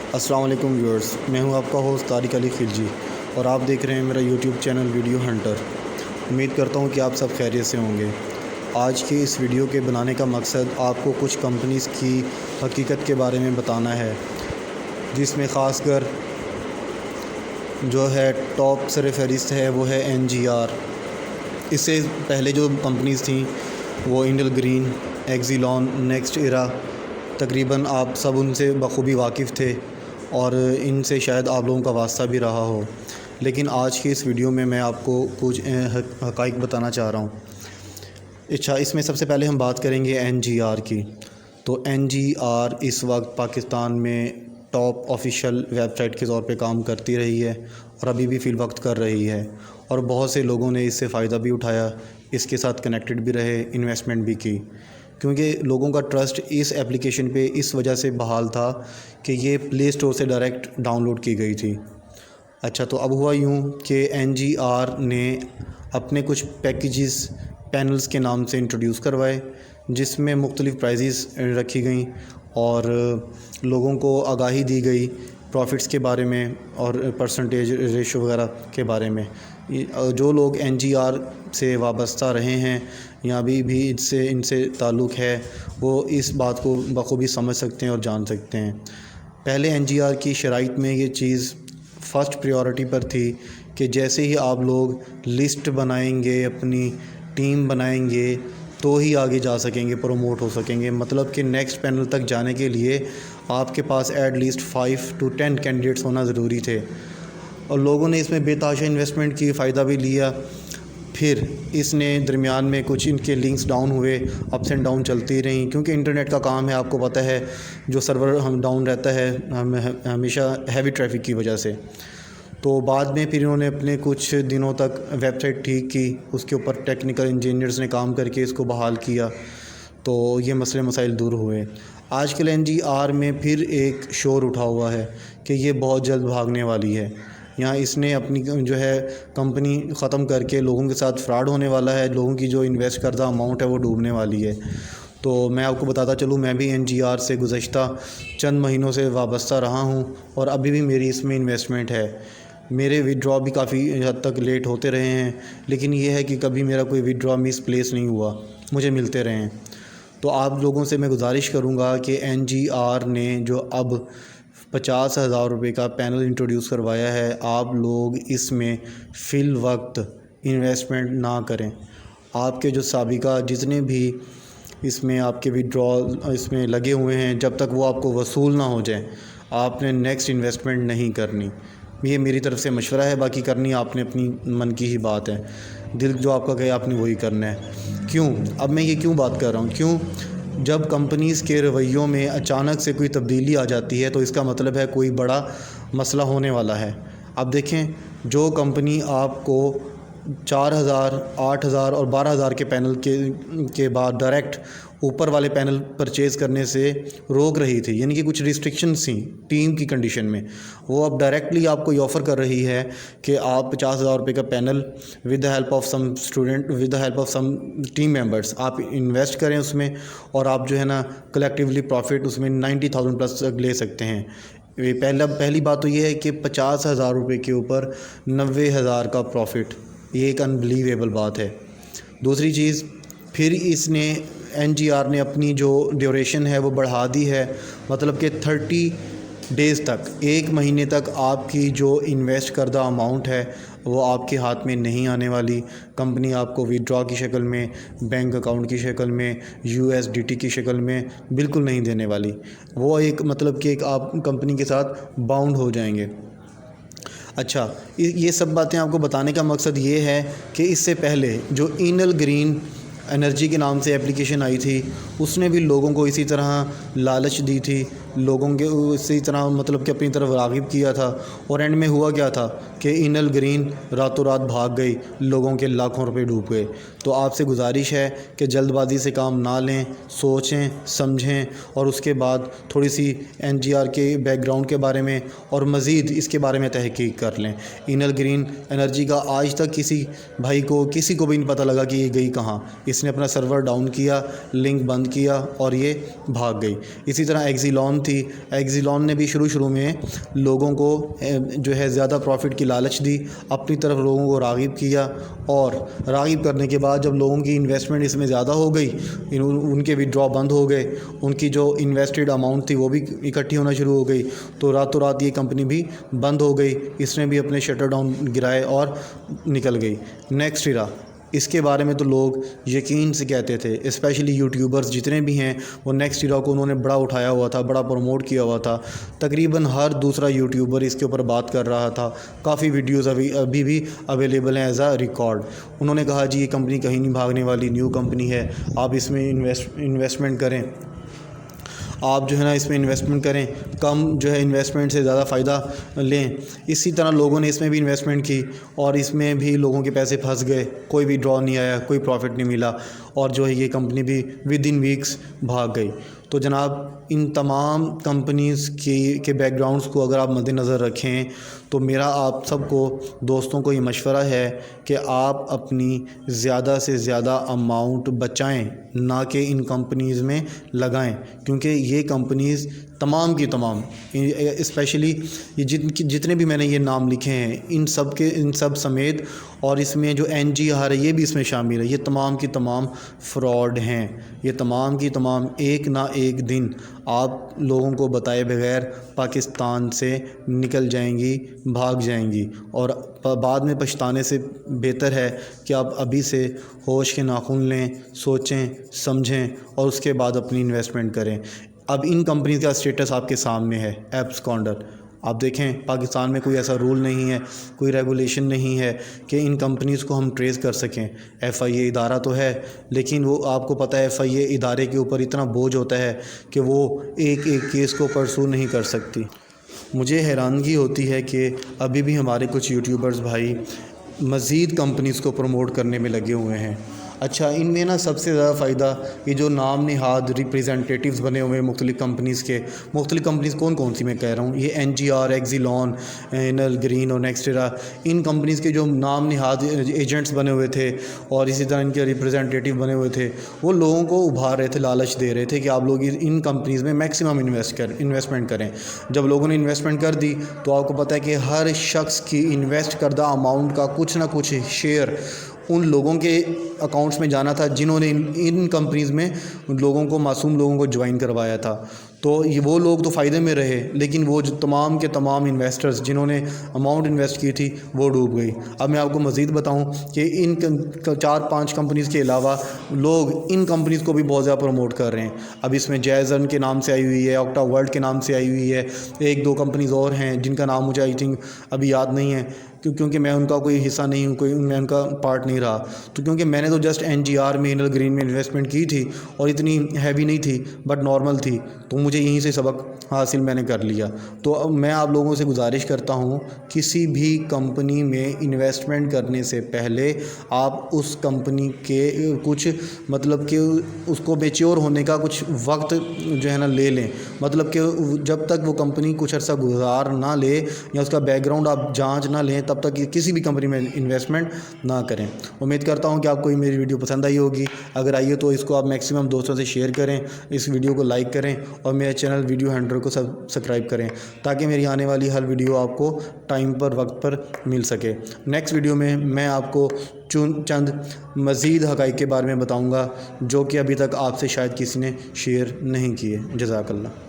السلام علیکم ویورز، میں ہوں آپ کا ہوسٹ طارق علی خلجی اور آپ دیکھ رہے ہیں میرا یوٹیوب چینل ویڈیو ہنٹر۔ امید کرتا ہوں کہ آپ سب خیریت سے ہوں گے۔ آج کے اس ویڈیو کے بنانے کا مقصد آپ کو کچھ کمپنیز کی حقیقت کے بارے میں بتانا ہے، جس میں خاص کر جو ہے ٹاپ سر فہرست ہے وہ ہے NGR۔ اس سے پہلے جو کمپنیز تھیں وہ انڈل گرین، ایکزیلون، نیکسٹ ایرا، تقریباً آپ سب ان سے بخوبی واقف تھے اور ان سے شاید آپ لوگوں کا واسطہ بھی رہا ہو، لیکن آج کی اس ویڈیو میں آپ کو کچھ حقائق بتانا چاہ رہا ہوں۔ اچھا، اس میں سب سے پہلے ہم بات کریں گے NGR کی۔ تو NGR اس وقت پاکستان میں ٹاپ آفیشیل ویب سائٹ کے طور پہ کام کرتی رہی ہے اور ابھی بھی فی الوقت کر رہی ہے، اور بہت سے لوگوں نے اس سے فائدہ بھی اٹھایا، اس کے ساتھ کنیکٹڈ بھی رہے، انویسٹمنٹ بھی کی، کیونکہ لوگوں کا ٹرسٹ اس ایپلیکیشن پہ اس وجہ سے بحال تھا کہ یہ پلے اسٹور سے ڈائریکٹ ڈاؤن لوڈ کی گئی تھی۔ اچھا، تو اب ہوا یوں کہ NGR نے اپنے کچھ پیکیجز پینلز کے نام سے انٹروڈیوس کروائے، جس میں مختلف پرائزز رکھی گئیں اور لوگوں کو آگاہی دی گئی پروفٹس کے بارے میں اور پرسنٹیج ریشو وغیرہ کے بارے میں۔ جو لوگ NGR سے وابستہ رہے ہیں یا ابھی بھی ان سے تعلق ہے، وہ اس بات کو بخوبی سمجھ سکتے ہیں اور جان سکتے ہیں۔ پہلے NGR کی شرائط میں یہ چیز فرسٹ پریورٹی پر تھی کہ جیسے ہی آپ لوگ لسٹ بنائیں گے، اپنی ٹیم بنائیں گے، تو ہی آگے جا سکیں گے، پروموٹ ہو سکیں گے۔ مطلب کہ نیکسٹ پینل تک جانے کے لیے آپ کے پاس ایٹ لیسٹ 5 to 10 کینڈیڈیٹس ہونا ضروری تھے، اور لوگوں نے اس میں بے تحاشا انویسٹمنٹ کی، فائدہ بھی لیا۔ پھر اس نے درمیان میں کچھ ان کے لنکس ڈاؤن ہوئے، اپس اینڈ ڈاؤن چلتی رہیں، کیونکہ انٹرنیٹ کا کام ہے، آپ کو پتہ ہے، جو سرور ڈاؤن رہتا ہے ہمیشہ ہیوی ٹریفک کی وجہ سے۔ تو بعد میں پھر انہوں نے اپنے کچھ دنوں تک ویب سائٹ ٹھیک کی، اس کے اوپر ٹیکنیکل انجینئرز نے کام کر کے اس کو بحال کیا، تو یہ مسئلے مسائل دور ہوئے۔ آج کل NGR میں پھر ایک شور اٹھا ہوا ہے کہ یہ بہت جلد بھاگنے والی ہے، یہاں اس نے اپنی جو ہے کمپنی ختم کر کے لوگوں کے ساتھ فراڈ ہونے والا ہے، لوگوں کی جو انویسٹ کردہ اماؤنٹ ہے وہ ڈوبنے والی ہے۔ تو میں آپ کو بتاتا چلوں، میں بھی NGR سے گزشتہ چند مہینوں سے وابستہ رہا ہوں اور ابھی بھی میری اس میں انویسٹمنٹ ہے۔ میرے وڈرا بھی کافی حد تک لیٹ ہوتے رہے ہیں، لیکن یہ ہے کہ کبھی میرا کوئی وڈرا مس پلیس نہیں ہوا، مجھے ملتے رہے ہیں۔ تو آپ لوگوں سے میں گزارش کروں گا کہ NGR نے جو اب 50,000 روپے کا پینل انٹروڈیوس کروایا ہے، آپ لوگ اس میں فی الوقت انویسٹمنٹ نہ کریں۔ آپ کے جو سابقہ جتنے بھی اس میں آپ کے وڈرا اس میں لگے ہوئے ہیں، جب تک وہ آپ کو وصول نہ ہو جائیں، آپ نے نیکسٹ انویسٹمنٹ نہیں کرنی۔ یہ میری طرف سے مشورہ ہے، باقی کرنی آپ نے اپنی من کی ہی بات ہے، دل جو آپ کا کہے آپ نے وہی کرنا ہے۔ کیوں؟ اب میں یہ کیوں بات کر رہا ہوں؟ کیوں؟ جب کمپنیز کے رویوں میں اچانک سے کوئی تبدیلی آ جاتی ہے تو اس کا مطلب ہے کوئی بڑا مسئلہ ہونے والا ہے۔ اب دیکھیں، جو کمپنی آپ کو 4,000، 8,000 اور 12,000 کے پینل کے بعد ڈائریکٹ اوپر والے پینل پرچیز کرنے سے روک رہی تھی، یعنی کہ کچھ ریسٹرکشنز تھیں ٹیم کی کنڈیشن میں، وہ اب ڈائریکٹلی آپ کو یہ آفر کر رہی ہے کہ آپ 50,000 روپے کا panel with the help of some team members آپ انویسٹ کریں اس میں، اور آپ جو ہے نا کلیکٹیولی پروفٹ اس میں 90,000 پلس تک لے سکتے ہیں۔ پہلی بات تو یہ ہے کہ 50,000 روپے کے اوپر 90,000 کا پروفٹ، یہ ایک انبلیویبل بات ہے۔ دوسری چیز، پھر اس نے NGR نے اپنی جو ڈیوریشن ہے وہ بڑھا دی ہے، مطلب کہ 30 ڈیز تک، 1 مہینے تک آپ کی جو انویسٹ کردہ اماؤنٹ ہے وہ آپ کے ہاتھ میں نہیں آنے والی۔ کمپنی آپ کو وڈرا کی شکل میں، بینک اکاؤنٹ کی شکل میں، USDT کی شکل میں بالکل نہیں دینے والی۔ وہ ایک مطلب کہ ایک آپ کمپنی کے ساتھ باؤنڈ ہو جائیں گے۔ اچھا، یہ سب باتیں آپ کو بتانے کا مقصد یہ ہے کہ اس سے پہلے جو انل گرین انرجی کے نام سے ایپلیکیشن آئی تھی، اس نے بھی لوگوں کو اسی طرح لالچ دی تھی، لوگوں کے اسی طرح مطلب کہ اپنی طرف راغب کیا تھا، اور اینڈ میں ہوا کیا تھا کہ انل گرین راتوں رات بھاگ گئی، لوگوں کے لاکھوں روپے ڈوب گئے۔ تو آپ سے گزارش ہے کہ جلد بازی سے کام نہ لیں، سوچیں سمجھیں، اور اس کے بعد تھوڑی سی NGR کے بیک گراؤنڈ کے بارے میں اور مزید اس کے بارے میں تحقیق کر لیں۔ انل گرین انرجی کا آج تک کسی بھائی کو، کسی کو بھی نہیں پتہ لگا کہ یہ گئی کہاں، اس اس نے اپنا سرور ڈاؤن کیا، لنک بند کیا اور یہ بھاگ گئی۔ اسی طرح ایگزیلون تھی، ایگزیلون نے بھی شروع میں لوگوں کو جو ہے زیادہ پروفٹ کی لالچ دی، اپنی طرف لوگوں کو راغب کیا، اور راغب کرنے کے بعد جب لوگوں کی انویسٹمنٹ اس میں زیادہ ہو گئی، ان کے وڈرا بند ہو گئے، ان کی جو انویسٹڈ اماؤنٹ تھی وہ بھی اکٹھی ہونا شروع ہو گئی، تو راتوں رات یہ کمپنی بھی بند ہو گئی، اس نے بھی اپنے شٹر ڈاؤن گرائے اور نکل گئی۔ نیکسٹ ایرا، اس کے بارے میں تو لوگ یقین سے کہتے تھے، اسپیشلی یوٹیوبرز جتنے بھی ہیں وہ نیکسٹ ایرا کو انہوں نے بڑا اٹھایا ہوا تھا، بڑا پروموٹ کیا ہوا تھا، تقریباً ہر دوسرا یوٹیوبر اس کے اوپر بات کر رہا تھا، کافی ویڈیوز ابھی بھی اویلیبل ہیں ایز اے ریکارڈ۔ انہوں نے کہا جی یہ کمپنی کہیں نہیں بھاگنے والی، نیو کمپنی ہے، آپ اس میں انویسٹمنٹ کریں، آپ جو ہے نا اس میں انویسٹمنٹ کریں، کم جو ہے انویسٹمنٹ سے زیادہ فائدہ لیں۔ اسی طرح لوگوں نے اس میں بھی انویسٹمنٹ کی اور اس میں بھی لوگوں کے پیسے پھنس گئے، کوئی بھی ڈرا نہیں آیا، کوئی پروفٹ نہیں ملا، اور جو ہے یہ کمپنی بھی ود ان ویکس بھاگ گئی۔ تو جناب ان تمام کمپنیز کے بیک گراؤنڈس کو اگر آپ مد نظر رکھیں تو میرا آپ سب کو دوستوں کو یہ مشورہ ہے کہ آپ اپنی زیادہ سے زیادہ اماؤنٹ بچائیں، نہ کہ ان کمپنیز میں لگائیں، کیونکہ یہ کمپنیز تمام کی تمام اسپیشلی یہ جتنے بھی میں نے یہ نام لکھے ہیں ان سب سمیت، اور اس میں جو NGR ہے یہ بھی اس میں شامل ہے، یہ تمام کی تمام فراڈ ہیں، یہ تمام کی تمام ایک نہ ایک دن آپ لوگوں کو بتائے بغیر پاکستان سے نکل جائیں گی، بھاگ جائیں گی، اور بعد میں پچھتانے سے بہتر ہے کہ آپ ابھی سے ہوش کے ناخن لیں، سوچیں سمجھیں اور اس کے بعد اپنی انویسٹمنٹ کریں۔ اب ان کمپنیز کا اسٹیٹس آپ کے سامنے ہے، ایبسکونڈر، آپ دیکھیں پاکستان میں کوئی ایسا رول نہیں ہے، کوئی ریگولیشن نہیں ہے کہ ان کمپنیز کو ہم ٹریس کر سکیں۔ FIA ادارہ تو ہے لیکن وہ آپ کو پتہ ہے FIA ادارے کے اوپر اتنا بوجھ ہوتا ہے کہ وہ ایک ایک کیس کو پرسو نہیں کر سکتی۔ مجھے حیرانگی ہوتی ہے کہ ابھی بھی ہمارے کچھ یوٹیوبرز بھائی مزید کمپنیز کو پروموٹ کرنے میں لگے ہوئے ہیں۔ اچھا، ان میں نا سب سے زیادہ فائدہ یہ جو نام نہاد ریپریزنٹیٹیوز بنے ہوئے ہیں مختلف کمپنیز کے، مختلف کمپنیز کون سی میں کہہ رہا ہوں، یہ NGR، ایگزیلون، انل گرین اور نیکسٹ ایرا، ان کمپنیز کے جو نام نہاد ایجنٹس بنے ہوئے تھے اور اسی طرح ان کے ریپریزنٹیٹیو بنے ہوئے تھے، وہ لوگوں کو ابھار رہے تھے، لالچ دے رہے تھے کہ آپ لوگ ان کمپنیز میں میکسیمم انویسٹمنٹ کریں۔ جب لوگوں نے انویسٹمنٹ کر دی تو آپ کو پتہ ہے کہ ہر شخص کی انویسٹ کردہ اماؤنٹ کا کچھ نہ کچھ شیئر ان لوگوں کے اکاؤنٹس میں جانا تھا جنہوں نے ان کمپنیز میں لوگوں کو، معصوم لوگوں کو جوائن کروایا تھا۔ تو وہ لوگ تو فائدے میں رہے لیکن وہ جو تمام کے تمام انویسٹرز جنہوں نے اماؤنٹ انویسٹ کی تھی وہ ڈوب گئی۔ اب میں آپ کو مزید بتاؤں کہ ان 4-5 کمپنیز کے علاوہ لوگ ان کمپنیز کو بھی بہت زیادہ پروموٹ کر رہے ہیں۔ اب اس میں جیزن کے نام سے آئی ہوئی ہے، آکٹا ورلڈ کے نام سے آئی ہوئی ہے، 1-2 کمپنیز اور ہیں جن کا نام مجھے ابھی یاد نہیں ہے کیونکہ میں ان کا کوئی حصہ نہیں ہوں، میں ان کا پارٹ نہیں رہا، تو کیونکہ میں نے تو جسٹ NGR میں، انل گرین میں انویسٹمنٹ کی تھی اور اتنی ہیوی نہیں تھی بٹ نارمل تھی، تو مجھے یہیں سے سبق حاصل میں نے کر لیا۔ تو اب میں آپ لوگوں سے گزارش کرتا ہوں کسی بھی کمپنی میں انویسٹمنٹ کرنے سے پہلے آپ اس کمپنی کے کچھ مطلب کہ اس کو میچیور ہونے کا کچھ وقت جو ہے نا لے لیں، مطلب کہ جب تک وہ کمپنی کچھ عرصہ گزار نہ لے یا اس کا بیک گراؤنڈ آپ جانچ نہ لیں تب تک کسی بھی کمپنی میں انویسٹمنٹ نہ کریں۔ امید کرتا ہوں کہ آپ کو میری ویڈیو پسند آئی ہوگی، اگر آئی ہے تو اس کو آپ میکسیمم دوستوں سے شیئر کریں، اس ویڈیو کو لائک کریں اور میرے چینل ویڈیو ہنٹر کو سبسکرائب کریں تاکہ میری آنے والی ہر ویڈیو آپ کو ٹائم پر، وقت پر مل سکے۔ نیکسٹ ویڈیو میں آپ کو چند مزید حقائق کے بارے میں بتاؤں گا جو کہ ابھی تک آپ سے شاید کسی نے شیئر نہیں کیے۔ جزاک اللہ۔